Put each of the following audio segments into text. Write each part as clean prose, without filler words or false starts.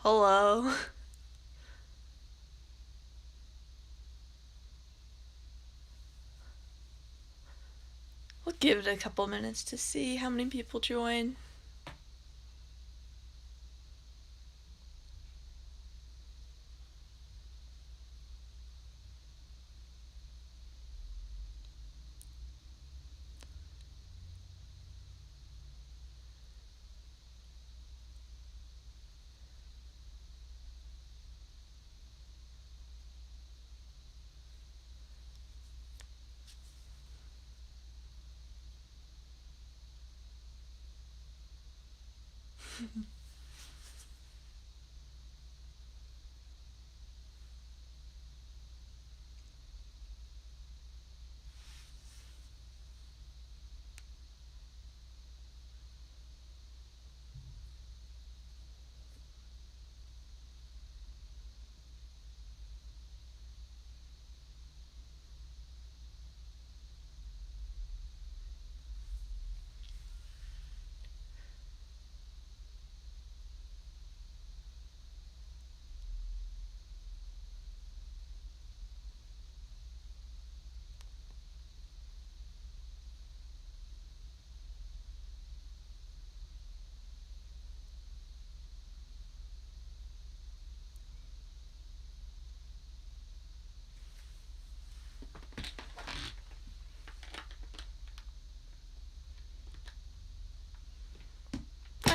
Hello. We'll give it a couple minutes to see how many people join.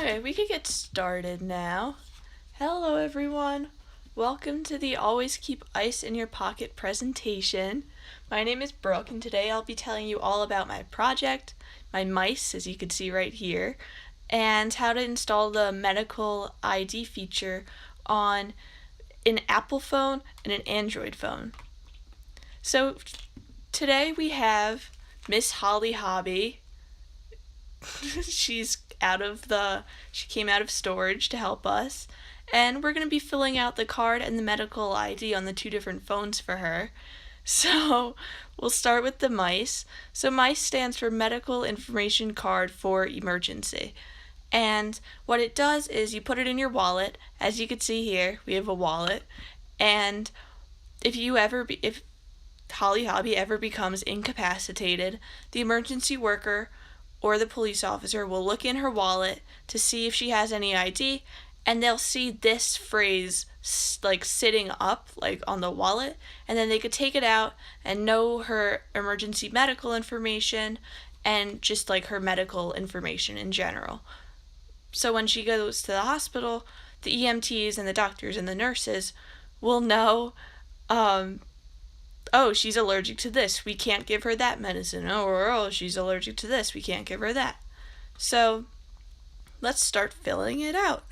Okay, we could get started now. Hello, everyone. Welcome to the Always Keep Ice in Your Pocket presentation. My name is Brooke, and today I'll be telling you all about my project, my mice, as you can see right here, and how to install the medical ID feature on an Apple phone and an Android phone. So today we have Miss Holly Hobby. She came out of storage to help us, and we're going to be filling out the card and the medical ID on the two different phones for her. So we'll start with the mice. So mice stands for Medical Information Card for Emergency. And what it does is you put it in your wallet. As you can see here, we have a wallet. And if Holly Hobby ever becomes incapacitated, the emergency worker or the police officer will look in her wallet to see if she has any ID, and they'll see this phrase like sitting up like on the wallet, and then they could take it out and know her emergency medical information and just like her medical information in general. So when she goes to the hospital, the EMTs and the doctors and the nurses will know, oh, she's allergic to this, we can't give her that medicine. Oh, she's allergic to this, we can't give her that. So let's start filling it out.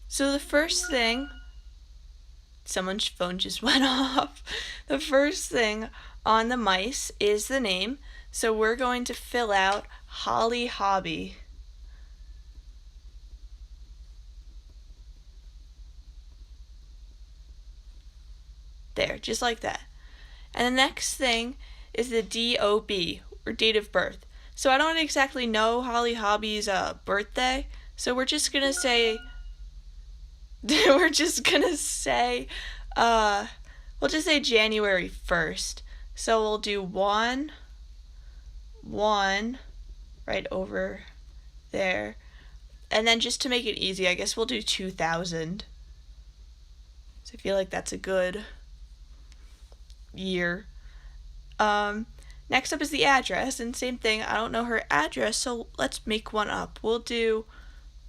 So the first thing, someone's phone just went off. The first thing on the mice is the name. So we're going to fill out Holly Hobby. There, just like that. And the next thing is the DOB, or date of birth. So I don't exactly know Holly Hobby's birthday, so we'll just say January 1st. So we'll do 1 right over there. And then just to make it easy, I guess we'll do 2000. So I feel like that's a good year. Next up is the address, and same thing, I don't know her address, so let's make one up. We'll do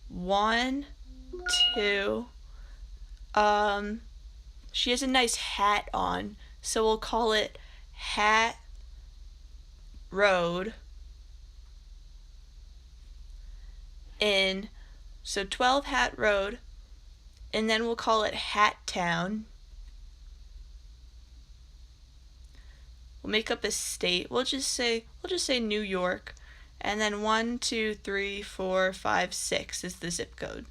1, 2, she has a nice hat on, so we'll call it Hat Road in, so 12 Hat Road, and then we'll call it Hat Town. We'll make up a state. We'll just say New York, and then 1, 2, 3, 4, 5, 6 is the zip code.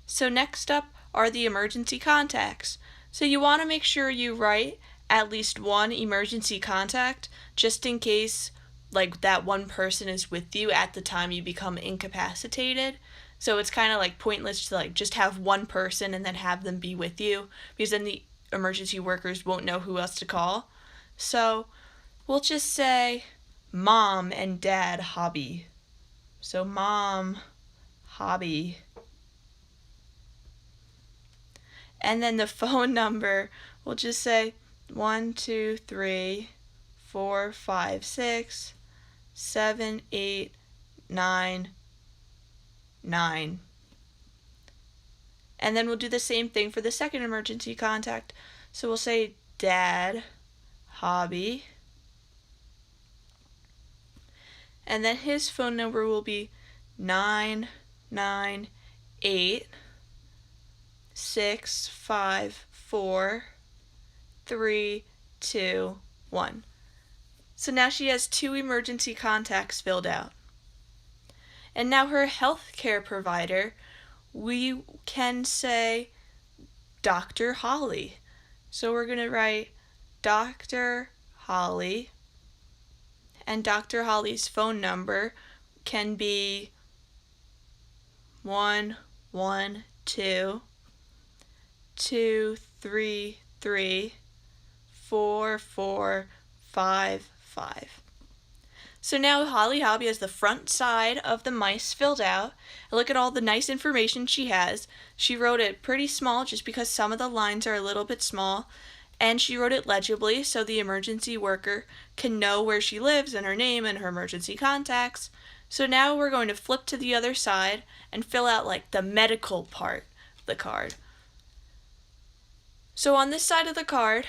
So next up are the emergency contacts. So you want to make sure you write at least one emergency contact, just in case like that one person is with you at the time you become incapacitated. So it's kind of like pointless to like just have one person and then have them be with you, because then the emergency workers won't know who else to call. So we'll just say mom and dad hobby. So mom hobby. And then the phone number, we'll just say 1, 2, 3, 4, 5, 6, 7, 8, 9, 9. And then we'll do the same thing for the second emergency contact. So we'll say dad hobby. And then his phone number will be 998 6, 5, 4, 3, 2, 1. So now she has 2 emergency contacts filled out. And now her healthcare provider, we can say Dr. Holly. So we're going to write Dr. Holly, and Dr. Holly's phone number can be 112 233 4455. So now Holly Hobby has the front side of the mice filled out. Look at all the nice information she has. She wrote it pretty small just because some of the lines are a little bit small, and she wrote it legibly so the emergency worker can know where she lives and her name and her emergency contacts. So now we're going to flip to the other side and fill out like the medical part of the card. So on this side of the card,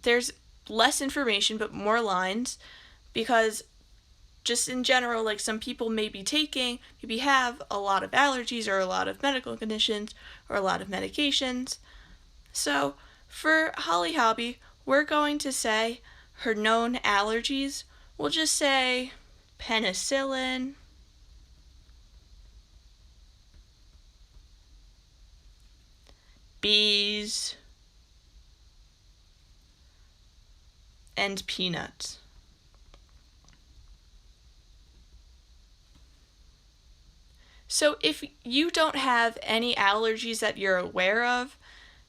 there's less information but more lines, because just in general, like some people maybe have a lot of allergies or a lot of medical conditions or a lot of medications. So for Holly Hobby, we're going to say her known allergies. We'll just say penicillin, bees, and peanuts. So if you don't have any allergies that you're aware of,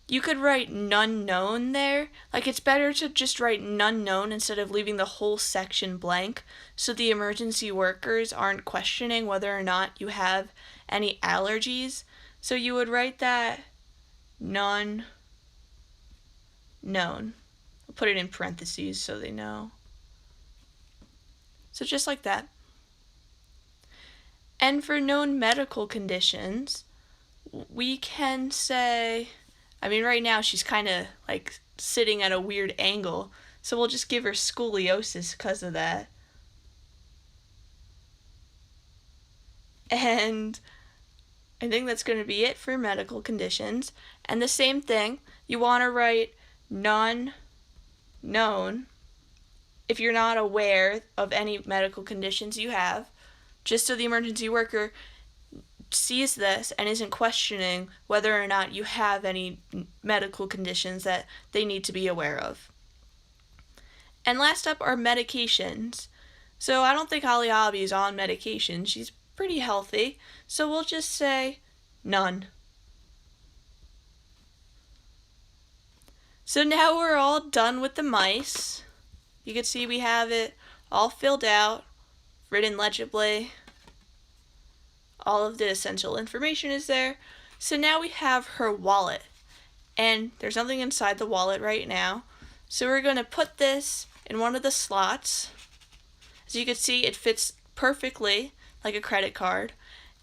you could write none known there. Like, it's better to just write none known instead of leaving the whole section blank, so the emergency workers aren't questioning whether or not you have any allergies. So you would write that none known. I'll put it in parentheses so they know. So just like that. And for known medical conditions, we can say, right now she's kind of like sitting at a weird angle, so we'll just give her scoliosis because of that. And I think that's going to be it for medical conditions. And the same thing, you want to write none known if you're not aware of any medical conditions you have, just so the emergency worker sees this and isn't questioning whether or not you have any medical conditions that they need to be aware of. And last up are medications. So I don't think Holly Hobby is on medication. She's pretty healthy, so we'll just say none. So now we're all done with the mice. You can see we have it all filled out, written legibly. All of the essential information is there. So now we have her wallet, and there's nothing inside the wallet right now. So we're going to put this in one of the slots. As you can see, it fits perfectly like a credit card.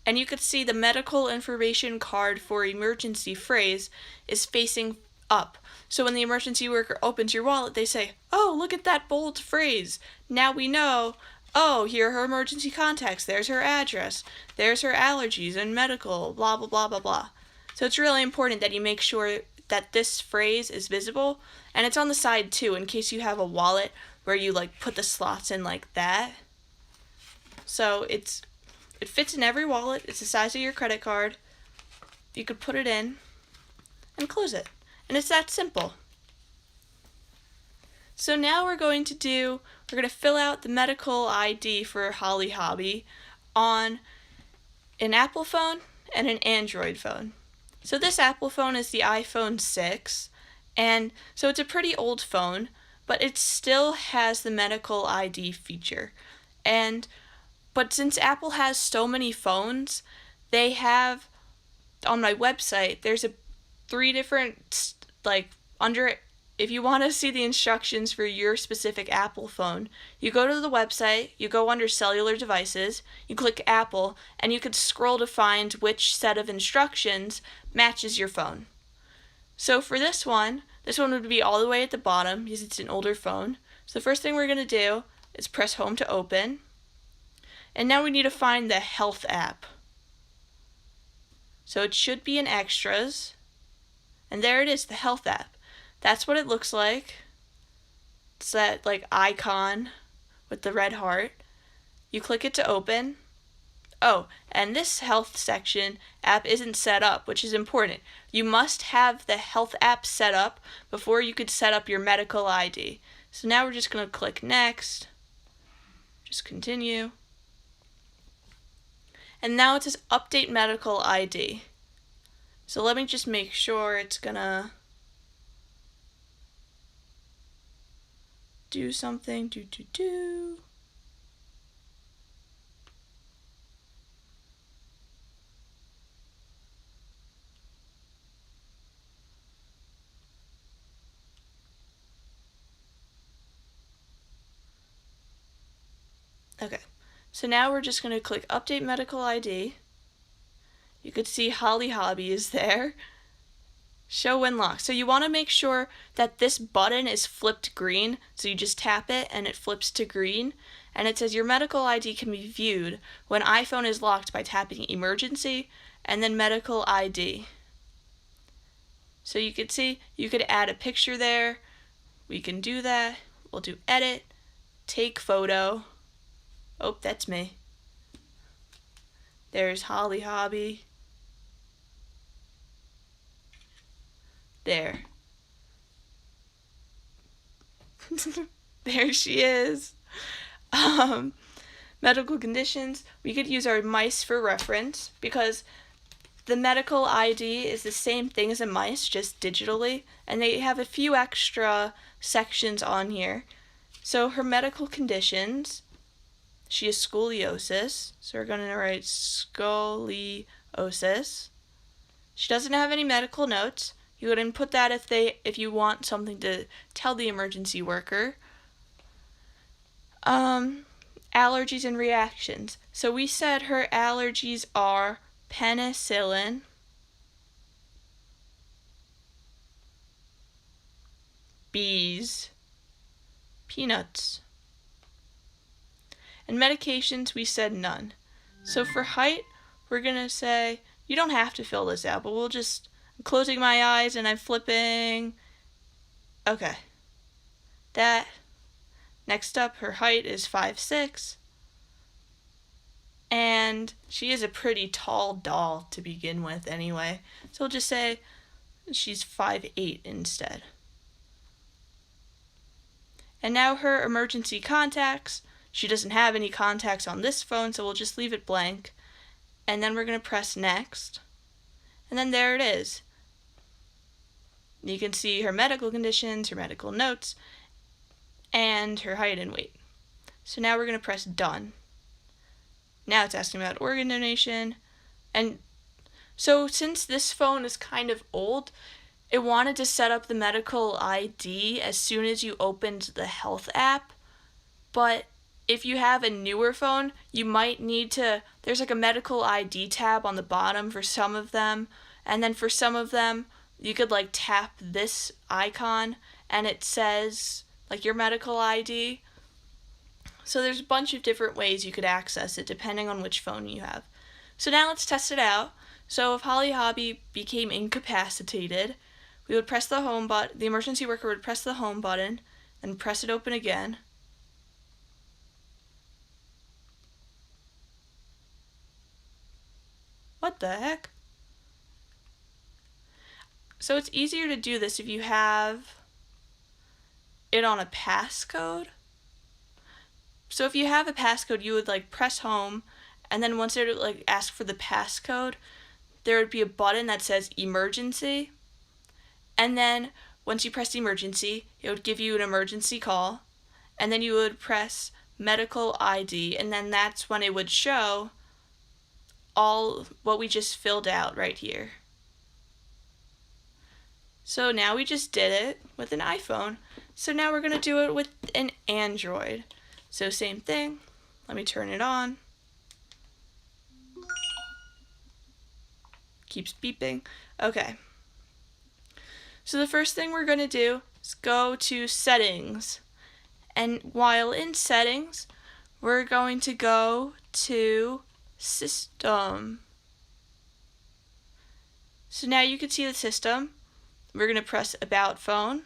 And you can see the medical information card for emergency phrase is facing up. So when the emergency worker opens your wallet, they say, "Oh, look at that bold phrase. Now we know, oh, here are her emergency contacts. There's her address. There's her allergies and medical, blah, blah, blah, blah, blah." So it's really important that you make sure that this phrase is visible. And it's on the side too, in case you have a wallet where you like put the slots in like that. So it fits in every wallet. It's the size of your credit card. You could put it in and close it. And it's that simple. So now we're going to fill out the medical ID for Holly Hobby on an Apple phone. and an Android phone. So this Apple phone is the iPhone 6, and so it's a pretty old phone, but it still has the medical ID feature. But since Apple has so many phones, they have, on my website, there's 3 different, if you want to see the instructions for your specific Apple phone, you go to the website, you go under cellular devices, you click Apple, and you could scroll to find which set of instructions matches your phone. So for this one would be all the way at the bottom because it's an older phone. So the first thing we're going to do is press home to open. And now we need to find the health app. So it should be in extras. And there it is, the health app. That's what it looks like. It's that icon with the red heart. You click it to open. Oh, and this health section app isn't set up, which is important. You must have the health app set up before you could set up your medical ID. So now we're just going to click next. Just continue. And now it says update medical ID. So let me just make sure it's gonna do something. Okay, so now we're just going to click Update Medical ID. You could see Holly Hobby is there. Show when locked. So you want to make sure that this button is flipped green. So you just tap it and it flips to green. And it says your medical ID can be viewed when iPhone is locked by tapping Emergency and then Medical ID. So you could see you could add a picture there. We can do that. We'll do Edit, Take Photo. Oh, that's me. There's Holly Hobby. There. There she is. Medical conditions. We could use our mice for reference because the medical ID is the same thing as a mice, just digitally, and they have a few extra sections on here. So her medical conditions, she has scoliosis, so we're going to write scoliosis. She doesn't have any medical notes. You would input that if you want something to tell the emergency worker. Allergies and reactions. So we said her allergies are penicillin, bees, peanuts. And medications, we said none. So for height, we're going to say, you don't have to fill this out, but I'm closing my eyes and I'm flipping. Okay. Next up, her height is 5'6". And she is a pretty tall doll to begin with anyway. So we'll just say she's 5'8" instead. And now her emergency contacts. She doesn't have any contacts on this phone, so we'll just leave it blank. And then we're going to press next. And then there it is. You can see her medical conditions, her medical notes, and her height and weight. So now we're going to press done. Now it's asking about organ donation. And so since this phone is kind of old, it wanted to set up the medical ID as soon as you opened the health app. But if you have a newer phone, you might need to, there's a medical ID tab on the bottom for some of them. And then for some of them, you could tap this icon and it says your medical ID. So there's a bunch of different ways you could access it depending on which phone you have. So now let's test it out. So if Holly Hobby became incapacitated, we would press the home button, the emergency worker would press the home button, and press it open again. What the heck? So it's easier to do this if you have it on a passcode. So if you have a passcode, you would press home, and then once it would ask for the passcode, there would be a button that says emergency, and then once you press emergency, it would give you an emergency call, and then you would press medical ID, and then that's when it would show all what we just filled out right here. So now we just did it with an iPhone. So now we're going to do it with an Android. So same thing. Let me turn it on. Keeps beeping. Okay. So the first thing we're going to do is go to settings. And while in settings, we're going to go to system. So now you can see the system. We're going to press about phone.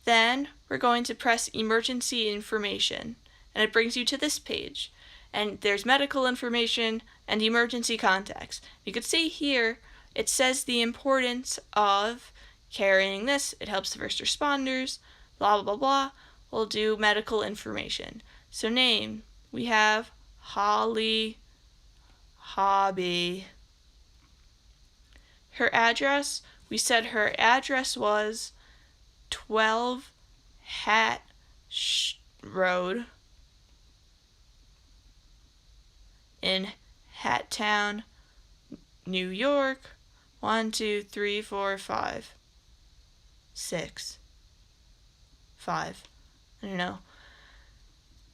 Then we're going to press emergency information. And it brings you to this page. And there's medical information and emergency contacts. You can see here, it says the importance of carrying this. It helps the first responders, blah, blah, blah, blah. We'll do medical information. So name, we have Holly Hobby. Her address, we said her address was 12 Hat Road in Hattown, New York, 1, 2, 3, 4, 5, 6, 5. I don't know.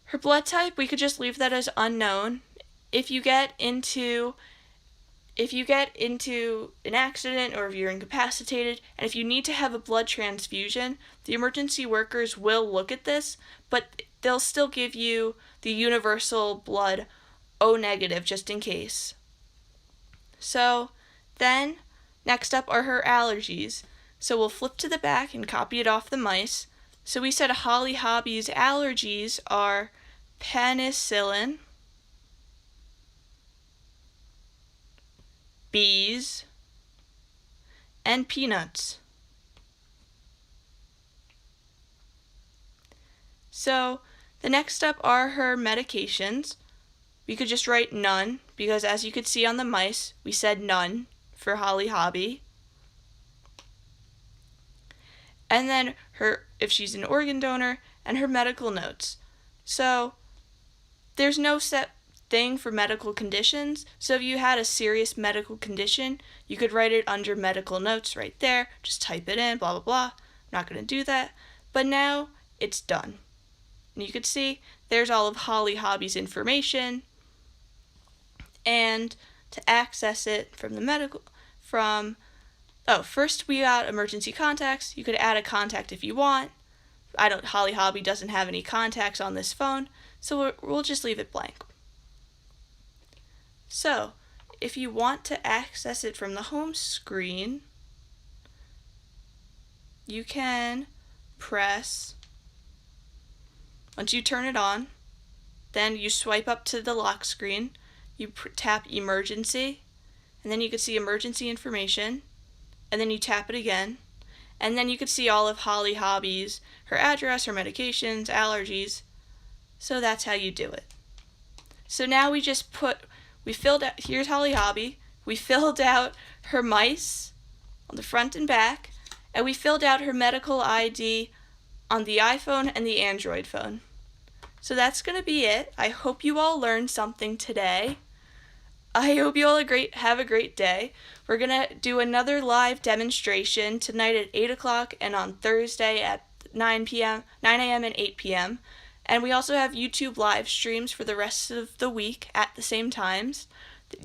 Her blood type, we could just leave that as unknown. If you get into an accident or if you're incapacitated, and if you need to have a blood transfusion, the emergency workers will look at this, but they'll still give you the universal blood O negative just in case. So then, next up are her allergies. So we'll flip to the back and copy it off the mice. So we said Holly Hobby's allergies are penicillin, bees, and peanuts. So the next up are her medications. We could just write none, because as you could see on the mice, we said none for Holly Hobby. And then her, if she's an organ donor, and her medical notes. So there's no set thing for medical conditions. So if you had a serious medical condition, you could write it under medical notes right there. Just type it in, blah, blah, blah. I'm not going to do that. But now it's done. And you could see there's all of Holly Hobby's information. And to access it from the first we got emergency contacts. You could add a contact if you want. Holly Hobby doesn't have any contacts on this phone, so we'll just leave it blank. So, if you want to access it from the home screen, you can press, once you turn it on, then you swipe up to the lock screen, you tap emergency, and then you can see emergency information, and then you tap it again, and then you can see all of Holly Hobby's, her address, her medications, allergies. So that's how you do it. So now here's Holly Hobby, we filled out her mice on the front and back, and we filled out her medical ID on the iPhone and the Android phone. So that's going to be it. I hope you all learned something today. I hope you all have a great day. We're going to do another live demonstration tonight at 8 o'clock and on Thursday at 9 a.m. and 8 p.m. And we also have YouTube live streams for the rest of the week at the same times.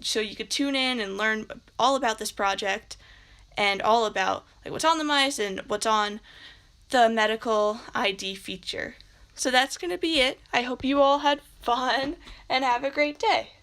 So you could tune in and learn all about this project and all about what's on the mice and what's on the medical ID feature. So that's going to be it. I hope you all had fun and have a great day.